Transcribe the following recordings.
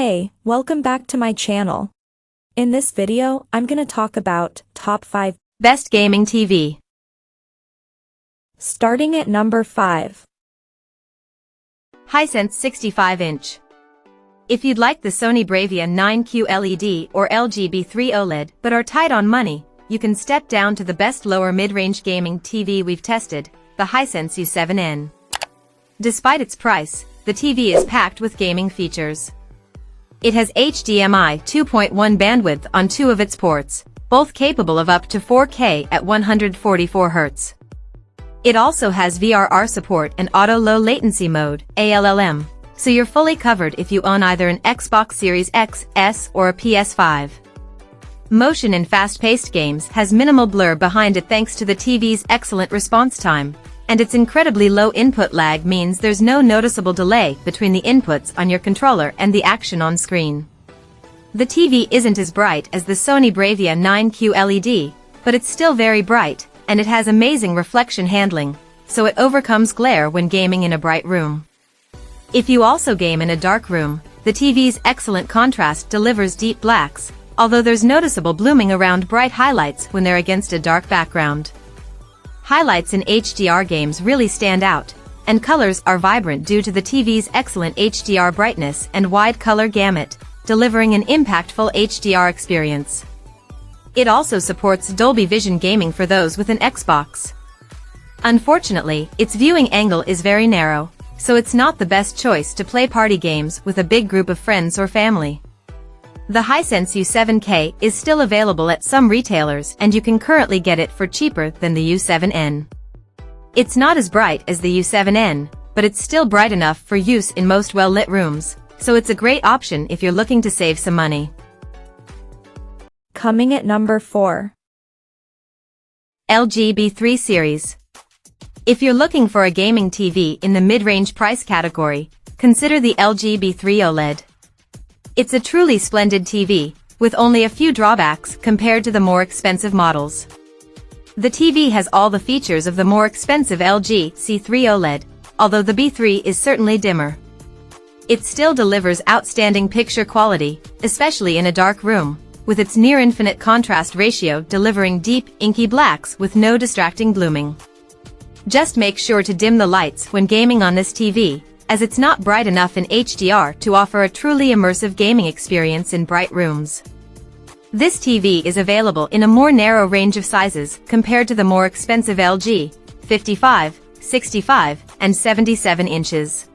Hey, welcome back to my channel. In this video, I'm gonna talk about top 5 best gaming TV. Starting at number 5. Hisense 65-inch. If you'd like the Sony Bravia 9Q LED or LG B3 OLED but are tight on money, you can step down to the best lower mid-range gaming TV we've tested, the Hisense U7N. Despite its price, the TV is packed with gaming features. It has HDMI 2.1 bandwidth on 2 of its ports, both capable of up to 4K at 144 Hz. It also has VRR support and auto low latency mode, ALLM, so you're fully covered if you own either an Xbox Series X, S or a PS5. Motion and fast-paced games has minimal blur behind it thanks to the TV's excellent response time, and its incredibly low input lag means there's no noticeable delay between the inputs on your controller and the action on screen. The TV isn't as bright as the Sony Bravia 9Q LED, but it's still very bright, and it has amazing reflection handling, so it overcomes glare when gaming in a bright room. If you also game in a dark room, the TV's excellent contrast delivers deep blacks, although there's noticeable blooming around bright highlights when they're against a dark background. Highlights in HDR games really stand out, and colors are vibrant due to the TV's excellent HDR brightness and wide color gamut, delivering an impactful HDR experience. It also supports Dolby Vision gaming for those with an Xbox. Unfortunately, its viewing angle is very narrow, so it's not the best choice to play party games with a big group of friends or family. The Hisense U7K is still available at some retailers and you can currently get it for cheaper than the U7N. It's not as bright as the U7N, but it's still bright enough for use in most well-lit rooms, so it's a great option if you're looking to save some money. Coming at number 4. LG B3 series. If you're looking for a gaming TV in the mid-range price category, consider the LG B3 OLED. It's a truly splendid TV, with only a few drawbacks compared to the more expensive models. The TV has all the features of the more expensive LG C3 OLED, although the B3 is certainly dimmer. It still delivers outstanding picture quality, especially in a dark room, with its near-infinite contrast ratio delivering deep, inky blacks with no distracting blooming. Just make sure to dim the lights when gaming on this TV, as it's not bright enough in HDR to offer a truly immersive gaming experience in bright rooms. This TV is available in a more narrow range of sizes compared to the more expensive LG, 55, 65, and 77 inches.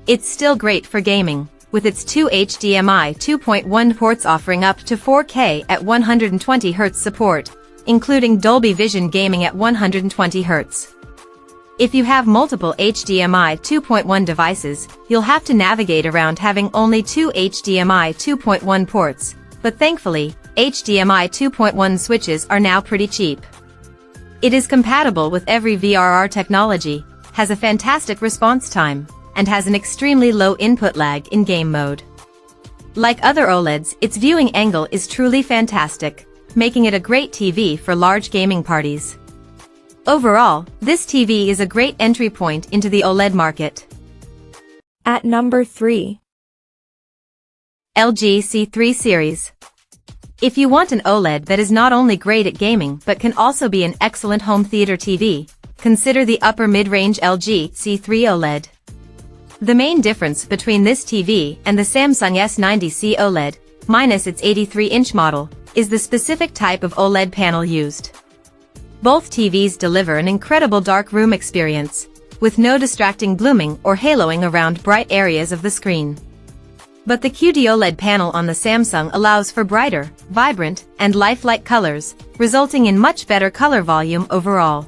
It's still great for gaming, with its 2 HDMI 2.1 ports offering up to 4K at 120 Hz support, including Dolby Vision gaming at 120 Hz. If you have multiple HDMI 2.1 devices, you'll have to navigate around having only 2 HDMI 2.1 ports, but thankfully, HDMI 2.1 switches are now pretty cheap. It is compatible with every VRR technology, has a fantastic response time, and has an extremely low input lag in game mode. Like other OLEDs, its viewing angle is truly fantastic, making it a great TV for large gaming parties. Overall, this TV is a great entry point into the OLED market. At number 3. LG C3 series. If you want an OLED that is not only great at gaming but can also be an excellent home theater TV, consider the upper mid-range LG C3 OLED. The main difference between this TV and the Samsung S90C OLED, minus its 83-inch model, is the specific type of OLED panel used. Both TVs deliver an incredible dark room experience, with no distracting blooming or haloing around bright areas of the screen. But the QD-OLED panel on the Samsung allows for brighter, vibrant, and lifelike colors, resulting in much better color volume overall.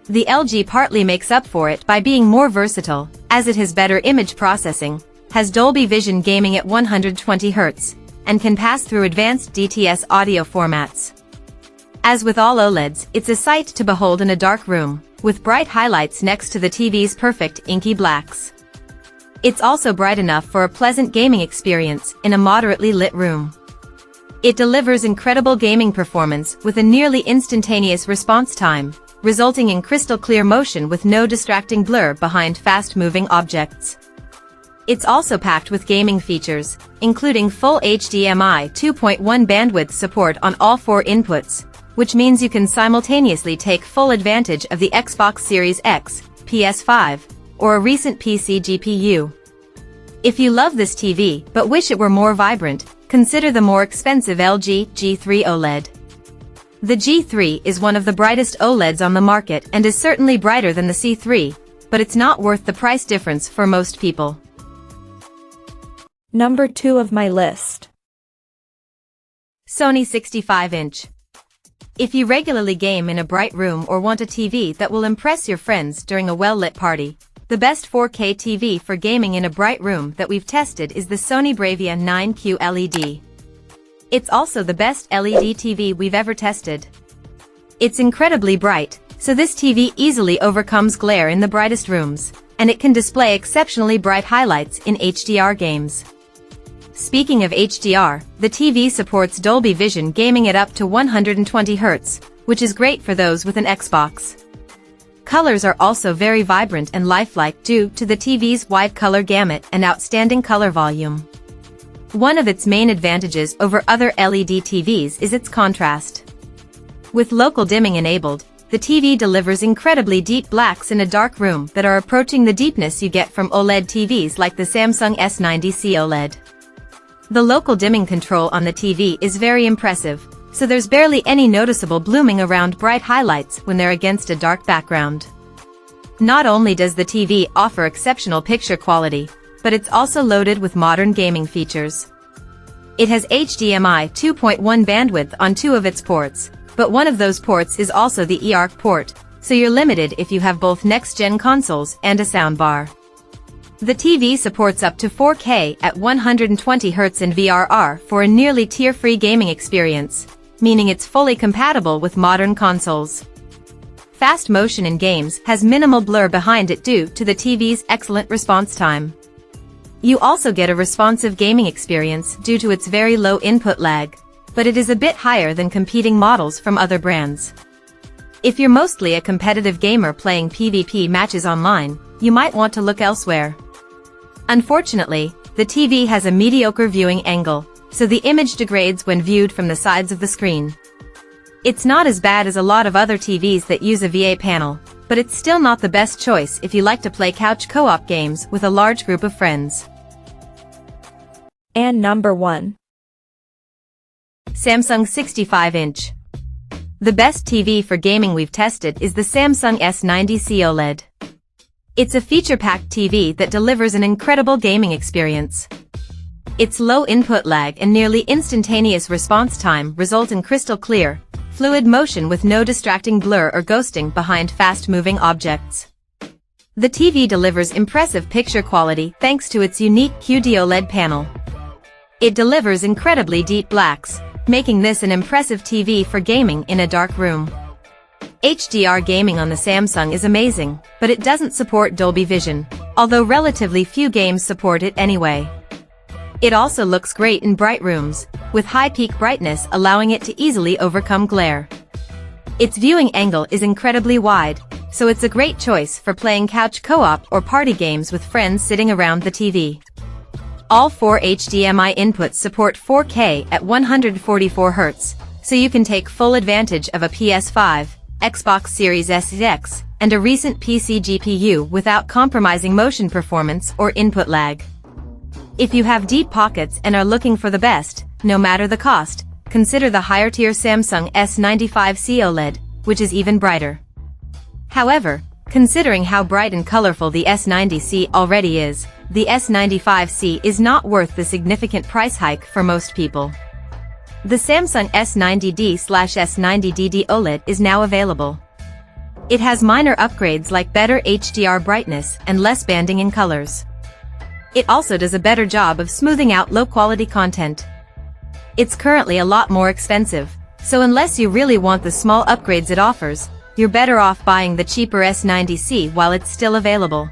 The LG partly makes up for it by being more versatile, as it has better image processing, has Dolby Vision gaming at 120 Hz, and can pass through advanced DTS audio formats. As with all OLEDs, it's a sight to behold in a dark room, with bright highlights next to the TV's perfect inky blacks. It's also bright enough for a pleasant gaming experience in a moderately lit room. It delivers incredible gaming performance with a nearly instantaneous response time, resulting in crystal clear motion with no distracting blur behind fast-moving objects. It's also packed with gaming features, including full HDMI 2.1 bandwidth support on all 4 inputs, which means you can simultaneously take full advantage of the Xbox Series X, PS5, or a recent PC GPU. If you love this TV but wish it were more vibrant, consider the more expensive LG G3 OLED. The G3 is one of the brightest OLEDs on the market and is certainly brighter than the C3, but it's not worth the price difference for most people. Number 2 of my list. Sony 65-inch. If you regularly game in a bright room or want a TV that will impress your friends during a well-lit party, the best 4K TV for gaming in a bright room that we've tested is the Sony Bravia 9Q LED. It's also the best LED TV we've ever tested. It's incredibly bright, so this TV easily overcomes glare in the brightest rooms, and it can display exceptionally bright highlights in HDR games. Speaking of HDR, the TV supports Dolby Vision gaming at up to 120 Hz, which is great for those with an Xbox. Colors are also very vibrant and lifelike due to the TV's wide color gamut and outstanding color volume. One of its main advantages over other LED TVs is its contrast. With local dimming enabled, the TV delivers incredibly deep blacks in a dark room that are approaching the deepness you get from OLED TVs like the Samsung S90C OLED. The local dimming control on the TV is very impressive, so there's barely any noticeable blooming around bright highlights when they're against a dark background. Not only does the TV offer exceptional picture quality, but it's also loaded with modern gaming features. It has HDMI 2.1 bandwidth on 2 of its ports, but one of those ports is also the eARC port, so you're limited if you have both next-gen consoles and a soundbar. The TV supports up to 4K at 120 Hz in VRR for a nearly tear-free gaming experience, meaning it's fully compatible with modern consoles. Fast motion in games has minimal blur behind it due to the TV's excellent response time. You also get a responsive gaming experience due to its very low input lag, but it is a bit higher than competing models from other brands. If you're mostly a competitive gamer playing PvP matches online, you might want to look elsewhere. Unfortunately, the TV has a mediocre viewing angle, so the image degrades when viewed from the sides of the screen. It's not as bad as a lot of other TVs that use a VA panel, but it's still not the best choice if you like to play couch co-op games with a large group of friends. And number 1. Samsung 65-inch. The best TV for gaming we've tested is the Samsung S90C OLED. It's a feature-packed TV that delivers an incredible gaming experience. Its low input lag and nearly instantaneous response time result in crystal clear, fluid motion with no distracting blur or ghosting behind fast-moving objects. The TV delivers impressive picture quality thanks to its unique QD OLED panel. It delivers incredibly deep blacks, making this an impressive TV for gaming in a dark room. HDR gaming on the Samsung is amazing, but it doesn't support Dolby Vision, although relatively few games support it anyway. It also looks great in bright rooms, with high peak brightness allowing it to easily overcome glare. Its viewing angle is incredibly wide, so it's a great choice for playing couch co-op or party games with friends sitting around the TV. All 4 HDMI inputs support 4K at 144 Hz, so you can take full advantage of a PS5, Xbox Series X, and a recent PC GPU without compromising motion performance or input lag. If you have deep pockets and are looking for the best, no matter the cost, consider the higher-tier Samsung S95C OLED, which is even brighter. However, considering how bright and colorful the S90C already is, the S95C is not worth the significant price hike for most people. The Samsung S90D/S90DD OLED is now available. It has minor upgrades like better HDR brightness and less banding in colors. It also does a better job of smoothing out low-quality content. It's currently a lot more expensive, so unless you really want the small upgrades it offers, you're better off buying the cheaper S90C while it's still available.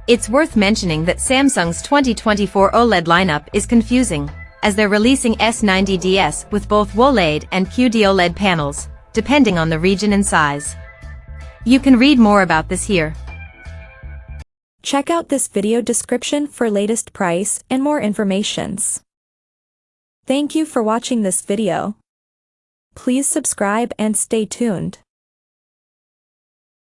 It's worth mentioning that Samsung's 2024 OLED lineup is confusing, as they're releasing S90DS with both OLED and QD OLED panels, depending on the region and size. You can read more about this here. Check out this video description for latest price and more informations. Thank you for watching this video. Please subscribe and stay tuned.